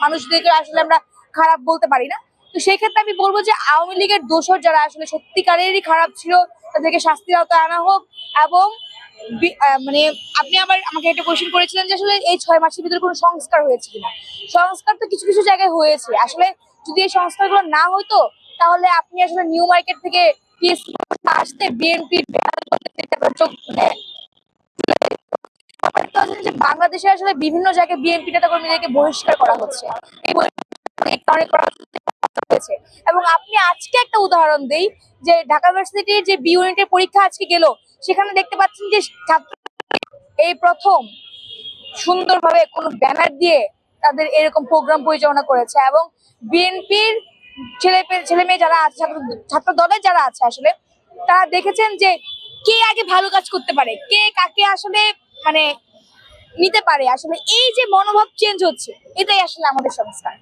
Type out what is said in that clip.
মানুষদেরকে আসলে আমরা খারাপ বলতে পারি না। তো সেই ক্ষেত্রে আমি বলবো যে আওয়ামী লীগের দোসর যারা আসলে সত্যিকারেরই খারাপ ছিল তাদেরকে শাস্তির আওতায় আনা হোক। এবং মানে আপনি আবার আমাকে একটা কোয়েশ্চেন করেছিলেন যে আসলে এই 6 মাসের ভিতরে কোনো সংস্কার হয়েছে কিনা। সংস্কার তো কিছু কিছু জায়গায় হয়েছে। আসলে যদি এই সংস্কারগুলো না হইতো তাহলে আপনি আসলে নিউ মার্কেট থেকে আসতে বিএনপির যে বাংলাদেশে আসলে বিভিন্ন জায়গায় বিএনপি নেতা কর্মীদেরকে বহিষ্কার করা হচ্ছে। এই অনেক করা হয়েছে। এবং আপনি আজকে একটা উদাহরণ দেই যে ঢাকা ভার্সিটির যে বি ইউনিটের পরীক্ষা আজকে গেল, সেখানে দেখতে পাচ্ছেন যে ছাত্র এই প্রথম সুন্দরভাবে কোনো ব্যানার দিয়ে তাদের এরকম প্রোগ্রাম পরিচালনা করেছে। এবং বিএনপির ছেলে মেয়ে যারা আছে, ছাত্র দলের যারা আছে আসলে তারা দেখেছেন যে কে আগে ভালো কাজ করতে পারে, কে কাকে আসলে মানে নিতে পারে। আসলে এই যে মনোভাব চেঞ্জ হচ্ছে, এটাই আসলে আমাদের সংস্কার।